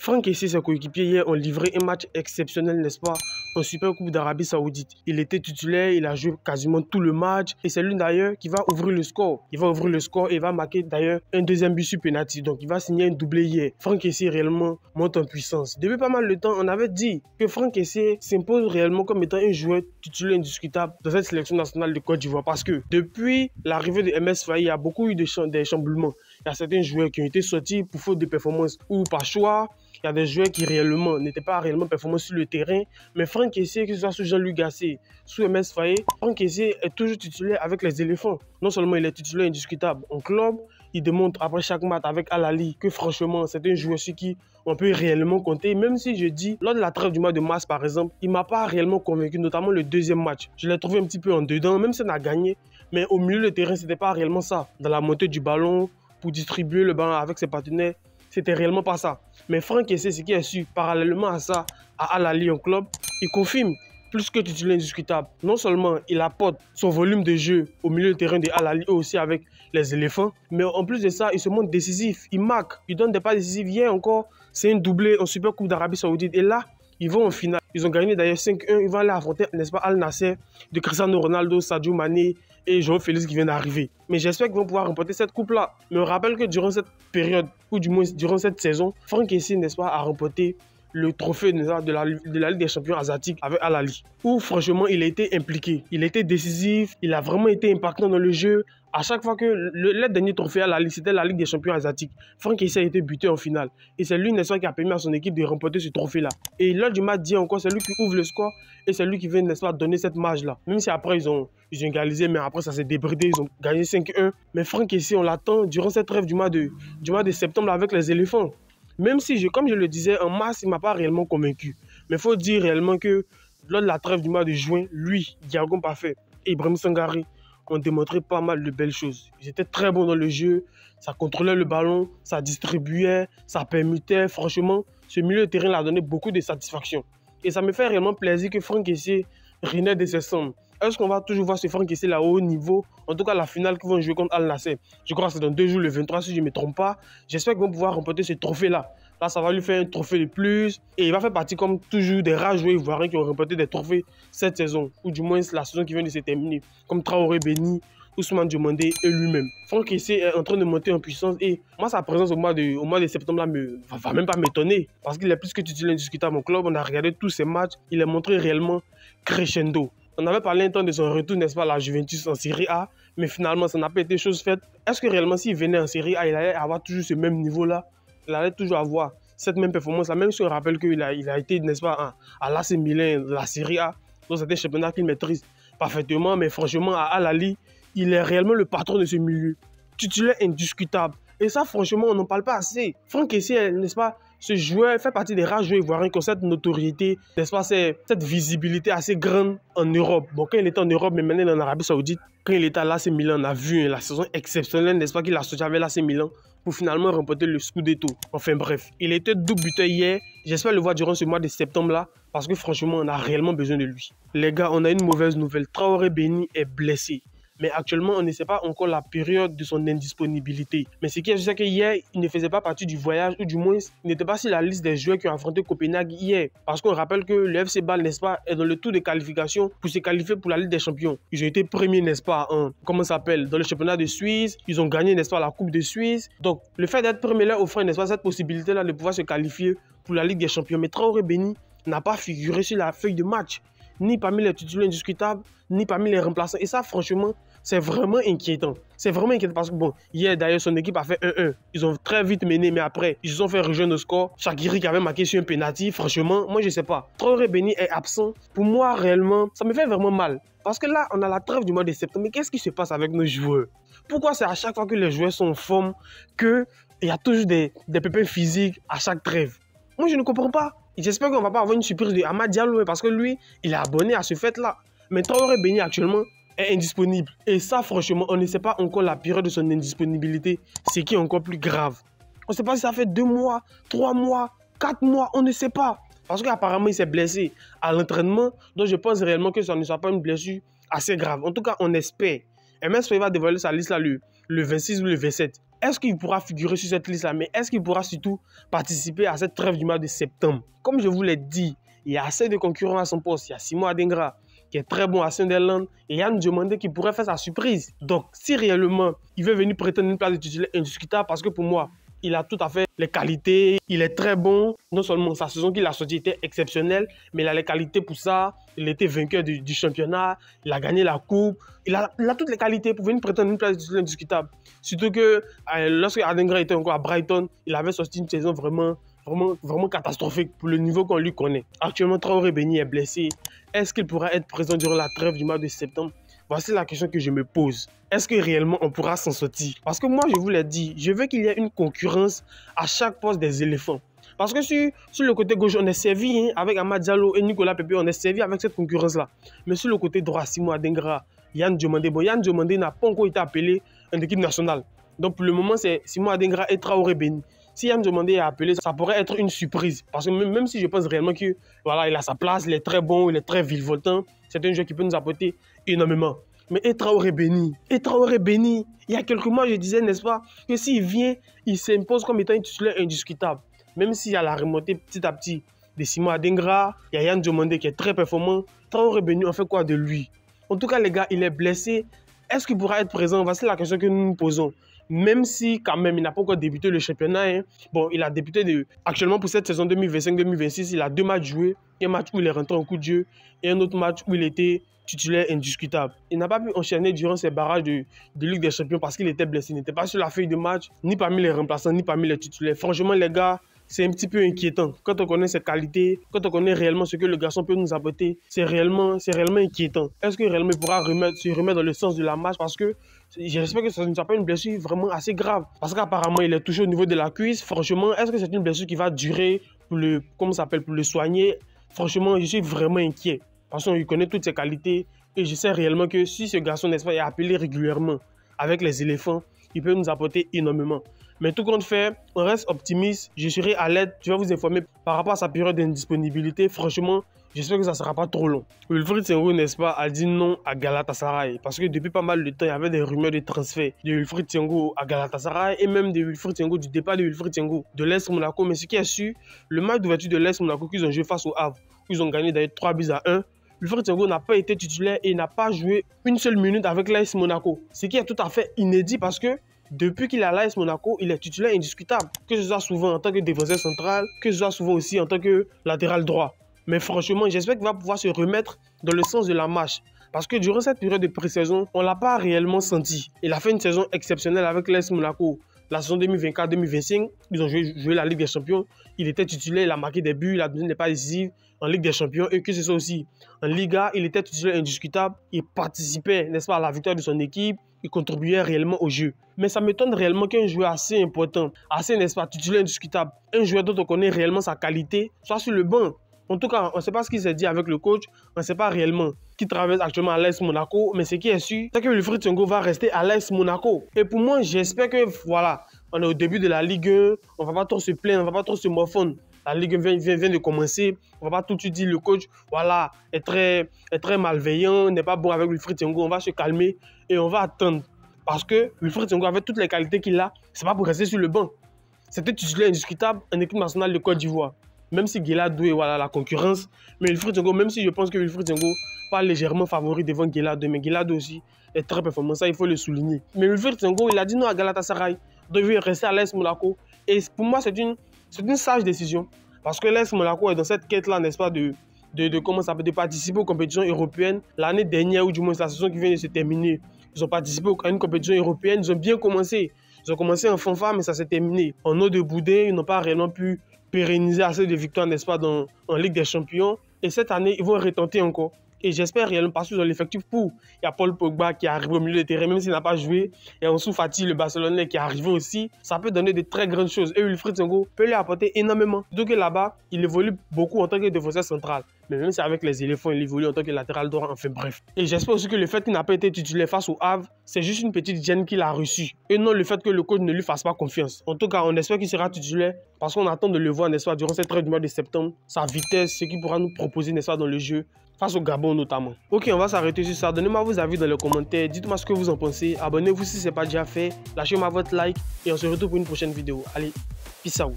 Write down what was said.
Franck Kessié et ses coéquipiers hier ont livré un match exceptionnel, n'est-ce pas, en Super Coupe d'Arabie Saoudite. Il était titulaire, il a joué quasiment tout le match et c'est lui d'ailleurs qui va ouvrir le score. Il va ouvrir le score et il va marquer d'ailleurs un deuxième but sur penalty. Donc il va signer un doublé hier. Franck Kessié réellement monte en puissance. Depuis pas mal de temps, on avait dit que Franck Kessié s'impose réellement comme étant un joueur titulaire indiscutable dans cette sélection nationale de Côte d'Ivoire parce que depuis l'arrivée de MS Faye, il y a beaucoup eu des chamboulements. Il y a certains joueurs qui ont été sortis pour faute de performance ou par choix. Il y a des joueurs qui réellement n'étaient pas réellement performants sur le terrain. Mais Franck Kessié, que ce soit sous Jean-Louis Gasset, sous MS Faye, Franck Kessié est toujours titulaire avec les éléphants. Non seulement il est titulaire indiscutable en club, il démontre après chaque match avec Al-Ahly que franchement c'est un joueur sur qui on peut réellement compter. Même si je dis, lors de la trêve du mois de mars par exemple, il ne m'a pas réellement convaincu, notamment le deuxième match. Je l'ai trouvé un petit peu en dedans, même si on a gagné. Mais au milieu du terrain, ce n'était pas réellement ça. Dans la montée du ballon, pour distribuer le ballon avec ses partenaires, c'était réellement pas ça. Mais Franck Kessié, ce qui est su, parallèlement à ça, à Al-Ahly en club, il confirme plus que titulaire indiscutable. Non seulement il apporte son volume de jeu au milieu de terrain de Al-Ahly aussi avec les éléphants, mais en plus de ça, il se montre décisif. Il marque, il donne des pas décisifs. Hier encore, c'est un doublé en Super Coupe d'Arabie Saoudite. Et là, ils vont en finale. Ils ont gagné d'ailleurs 5-1. Ils vont aller affronter, n'est-ce pas, Al Nassr de Cristiano Ronaldo, Sadio Mané et João Félix qui viennent d'arriver. Mais j'espère qu'ils vont pouvoir remporter cette coupe-là. Mais on rappelle que durant cette période, ou du moins durant cette saison, Franck Kessié, n'est-ce pas, a remporté le trophée de la Ligue des champions asiatiques avec Al-Ahly, où franchement il a été impliqué, il a été décisif, il a vraiment été impactant dans le jeu. À chaque fois que le dernier trophée à Al-Ahly, c'était la Ligue des champions asiatiques, Franck Kessié a été buté en finale. Et c'est lui, n'est-ce pas, qui a permis à son équipe de remporter ce trophée-là. Et lors du match d'hier encore, c'est lui qui ouvre le score et c'est lui qui vient, n'est-ce pas, donner cette marge-là. Même si après ils ont égalisé, mais après ça s'est débridé, ils ont gagné 5-1. Mais Franck Kessié, on l'attend durant cette trêve du mois de septembre avec les éléphants. Même si, comme je le disais, en mars, il ne m'a pas réellement convaincu. Mais il faut dire réellement que lors de la trêve du mois de juin, lui, Diago Parfait et Ibrahim Sangare ont démontré pas mal de belles choses. Ils étaient très bons dans le jeu, ça contrôlait le ballon, ça distribuait, ça permutait. Franchement, ce milieu de terrain a donné beaucoup de satisfaction. Et ça me fait réellement plaisir que Franck Kessié renaît de ses cendres. Est-ce qu'on va toujours voir ce Franck Kessié là au haut niveau? En tout cas, la finale qu'ils vont jouer contre Al Nassr, je crois que c'est dans 2 jours, le 23, si je ne me trompe pas. J'espère qu'ils vont pouvoir remporter ce trophée-là. Là, ça va lui faire un trophée de plus. Et il va faire partie, comme toujours, des rares joueurs ivoiriens qui ont remporté des trophées cette saison. Ou du moins, la saison qui vient de se terminer. Comme Traoré Béni, Ousmane Diomandé et lui-même. Franck Kessié est en train de monter en puissance. Et moi, sa présence au mois de septembre ne va même pas m'étonner. Parce qu'il est plus que titulaire indiscutable au club. On a regardé tous ses matchs. Il est montré réellement crescendo. On avait parlé un temps de son retour, n'est-ce pas, à la Juventus en Série A, mais finalement, ça n'a pas été chose faite. Est-ce que réellement, s'il venait en Série A, il allait avoir toujours ce même niveau-là? Il allait toujours avoir cette même performance-là, même si on rappelle qu'il a été, n'est-ce pas, à l'AC Milan, la Série A, donc c'était un championnat qu'il maîtrise parfaitement, mais franchement, à Al-Ahly, il est réellement le patron de ce milieu. Titulaire indiscutable. Et ça, franchement, on n'en parle pas assez. Franck Kessié, n'est-ce pas, ce joueur fait partie des rares joueurs ivoiriens qui ont cette notoriété, n'est-ce pas, cette visibilité assez grande en Europe. Bon, quand il était en Europe, mais maintenant en Arabie Saoudite, quand il était à l'AC Milan, on a vu la saison exceptionnelle, n'est-ce pas, qu'il a sorti avec l'AC Milan pour finalement remporter le Scudetto. Enfin bref, il était double buteur hier. J'espère le voir durant ce mois de septembre-là, parce que franchement, on a réellement besoin de lui. Les gars, on a une mauvaise nouvelle. Traoré Béni est blessé. Mais actuellement, on ne sait pas encore la période de son indisponibilité. Mais ce qui est juste que hier, il ne faisait pas partie du voyage, ou du moins, il n'était pas sur la liste des joueurs qui ont affronté Copenhague hier. Parce qu'on rappelle que le FC Bâle, n'est-ce pas, est dans le tour de qualification pour se qualifier pour la Ligue des Champions. Ils ont été premiers, n'est-ce pas, comment ça s'appelle, dans le championnat de Suisse. Ils ont gagné, n'est-ce pas, la Coupe de Suisse. Donc, le fait d'être premier leur offre, n'est-ce pas, cette possibilité-là de pouvoir se qualifier pour la Ligue des Champions. Mais Traoré Béni n'a pas figuré sur la feuille de match, ni parmi les titulaires indiscutables, ni parmi les remplaçants. Et ça, franchement, c'est vraiment inquiétant. C'est vraiment inquiétant parce que, bon, hier, d'ailleurs, son équipe a fait 1-1. Ils ont très vite mené, mais après, ils se sont fait rejoindre au score. Shaqiri qui avait marqué sur un penalty. Franchement, moi, je ne sais pas. Traoré Béni est absent. Pour moi, réellement, ça me fait vraiment mal. Parce que là, on a la trêve du mois de septembre. Mais qu'est-ce qui se passe avec nos joueurs? Pourquoi c'est à chaque fois que les joueurs sont en forme qu'il y a toujours des pépins physiques à chaque trêve? Moi, je ne comprends pas. J'espère qu'on ne va pas avoir une surprise de Amad Diallo parce que lui, il est abonné à ce fait-là. Mais Traoré Béni, actuellement, est indisponible. Et ça, franchement, on ne sait pas encore la période de son indisponibilité, ce qui est encore plus grave. On ne sait pas si ça fait 2 mois, 3 mois, 4 mois, on ne sait pas. Parce qu'apparemment, il s'est blessé à l'entraînement. Donc, je pense réellement que ça ne soit pas une blessure assez grave. En tout cas, on espère. MS va dévoiler sa liste là, le 26 ou le 27. est-ce qu'il pourra figurer sur cette liste-là? Mais est-ce qu'il pourra surtout participer à cette trêve du mois de septembre? Comme je vous l'ai dit, il y a assez de concurrents à son poste. Il y a Simon Adingra qui est très bon à Sunderland et Yann Diomandé qui pourrait faire sa surprise. Donc, si réellement il veut venir prétendre une place de titulaire indiscutable, parce que pour moi, il a tout à fait les qualités, il est très bon. Non seulement sa saison qu'il a sortie était exceptionnelle, mais il a les qualités pour ça. Il était vainqueur du championnat, il a gagné la coupe. Il a toutes les qualités pour venir prétendre une place de titulaire indiscutable. Surtout que lorsque Adingra était encore à Brighton, il avait sorti une saison vraiment catastrophique pour le niveau qu'on lui connaît. Actuellement, Traoré Béni est blessé. Est-ce qu'il pourra être présent durant la trêve du mois de septembre? Voici la question que je me pose. Est-ce que réellement on pourra s'en sortir? Parce que moi, je vous l'ai dit, je veux qu'il y ait une concurrence à chaque poste des éléphants. Parce que sur le côté gauche, on est servi avec Amad Diallo et Nicolas Pepe, on est servi avec cette concurrence-là. Mais sur le côté droit, Simon Adingra, Yann Diomandé. Bon, Yann Diomandé n'a pas encore été appelé en équipe nationale. Donc pour le moment, c'est Simon Adingra et Traoré Béni. Si Yann Diomandé est appelé, ça pourrait être une surprise. Parce que même si je pense réellement qu'il voilà, il a sa place, il est très bon, il est très virevoltant, c'est un joueur qui peut nous apporter énormément. Mais Traoré Béni, il y a quelques mois, je disais, n'est-ce pas, que s'il vient, il s'impose comme étant un titulaire indiscutable. Même s'il y a la remontée petit à petit de Simon Adingra, il y a Yann Diomandé qui est très performant. Traoré Béni, on fait quoi de lui? En tout cas, les gars, il est blessé. Est-ce qu'il pourra être présent? Voici la question que nous nous posons. Même si, quand même, il n'a pas encore débuté le championnat. Hein. Bon, il a débuté actuellement pour cette saison 2025-2026. Il a 2 matchs joués. Un match où il est rentré en coup de jeu et un autre match où il était titulaire indiscutable. Il n'a pas pu enchaîner durant ces barrages de Ligue des Champions parce qu'il était blessé. Il n'était pas sur la feuille de match, ni parmi les remplaçants, ni parmi les titulaires. Franchement, les gars, c'est un petit peu inquiétant. Quand on connaît ses qualités, quand on connaît réellement ce que le garçon peut nous apporter, c'est réellement inquiétant. Est-ce que réellement il pourra se remettre dans le sens de la marche? Parce que j'espère que ça ne sera pas une blessure vraiment assez grave. Parce qu'apparemment, il est touché au niveau de la cuisse. Franchement, est-ce que c'est une blessure qui va durer pour le soigner? Franchement, je suis vraiment inquiet. Parce qu'il connaît toutes ses qualités. Et je sais réellement que si ce garçon, n'est-ce pas, est appelé régulièrement avec les éléphants, il peut nous apporter énormément. Mais tout compte fait, on reste optimiste. Je serai à l'aide. Je vais vous informer par rapport à sa période d'indisponibilité. Franchement, j'espère que ça ne sera pas trop long. Wilfried Senghor, n'est-ce pas, a dit non à Galatasaray. Parce que depuis pas mal de temps, il y avait des rumeurs de transfert de Wilfried Senghor à Galatasaray et même de Wilfried Senghor, du départ de Wilfried Senghor de l'Est Monaco. Mais ce qui est sûr, le match d'ouverture de l'Est Monaco qu'ils ont joué face au Havre, où ils ont gagné d'ailleurs 3-1, Wilfried Senghor n'a pas été titulaire et n'a pas joué une seule minute avec l'AS Monaco. Ce qui est tout à fait inédit parce que depuis qu'il est à l'AS Monaco, il est titulaire indiscutable. Que ce soit souvent en tant que défenseur central, que ce soit souvent aussi en tant que latéral droit. Mais franchement, j'espère qu'il va pouvoir se remettre dans le sens de la marche. Parce que durant cette période de pré-saison, on ne l'a pas réellement senti. Il a fait une saison exceptionnelle avec l'AS Monaco. La saison 2024-2025, ils ont joué la Ligue des Champions. Il était titulaire, il a marqué des buts, il a donné des pas décisives en Ligue des Champions. Et que ce soit aussi en Liga, il était titulaire indiscutable. Il participait, n'est-ce pas, à la victoire de son équipe. Il contribuait réellement au jeu. Mais ça m'étonne réellement qu'un joueur assez important, assez, n'est-ce pas, titulaire indiscutable, un joueur dont on connaît réellement sa qualité, soit sur le banc. En tout cas, on ne sait pas ce qu'il s'est dit avec le coach. On ne sait pas réellement qui traverse actuellement à l'AS Monaco. Mais ce qui est sûr, c'est que Wilfried Senghor va rester à l'AS Monaco. Et pour moi, j'espère que, voilà, on est au début de la Ligue 1. On ne va pas trop se plaindre, on ne va pas trop se morfondre. La Ligue 1 vient de commencer. On ne va pas tout de suite dire le coach, voilà, est très malveillant, n'est pas bon avec Wilfried Senghor. On va se calmer et on va attendre. Parce que Wilfried Senghor, avec toutes les qualités qu'il a, ce n'est pas pour rester sur le banc. C'était titulaire indiscutable en équipe nationale de Côte d'Ivoire. Même si Guelado est voilà, la concurrence, mais Wilfried Senghor, même si je pense que Wilfried Senghor pas légèrement favori devant Guelado, mais Guelado aussi est très performant, ça il faut le souligner. Mais Wilfried Senghor, il a dit non à Galatasaray, donc il veut rester à l'AS Monaco. Et pour moi, c'est une sage décision. Parce que l'AS Monaco est dans cette quête-là, n'est-ce pas, de participer aux compétitions européennes. L'année dernière, ou du moins la saison qui vient de se terminer, ils ont participé à une compétition européenne, ils ont bien commencé. Ils ont commencé en fanfare, mais ça s'est terminé. En eau de boudin, ils n'ont pas réellement pu pérenniser assez de victoires, n'est-ce pas, en Ligue des Champions. Et cette année, ils vont retenter encore. Et j'espère réellement parce qu'ils ont l'effectif pour. Il y a Paul Pogba qui arrive au milieu de terrain, même s'il n'a pas joué. Il y a Ansu Fati, le Barcelonais, qui est arrivé aussi. Ça peut donner de très grandes choses. Et Wilfried Senghor peut lui apporter énormément. Donc là-bas, il évolue beaucoup en tant que défenseur central. Mais même si avec les éléphants, il évolue en tant que latéral droit, enfin bref. Et j'espère aussi que le fait qu'il n'a pas été titulaire face au Havre, c'est juste une petite gêne qu'il a reçue. Et non le fait que le coach ne lui fasse pas confiance. En tout cas, on espère qu'il sera titulaire parce qu'on attend de le voir, n'est-ce pas, durant cette trêve du mois de septembre. Sa vitesse, ce qu'il pourra nous proposer, n'est-ce pas, dans le jeu. face au Gabon notamment. Ok, on va s'arrêter sur ça. Donnez-moi vos avis dans les commentaires. Dites-moi ce que vous en pensez. Abonnez-vous si ce n'est pas déjà fait. Lâchez-moi votre like et on se retrouve pour une prochaine vidéo. Allez, peace out.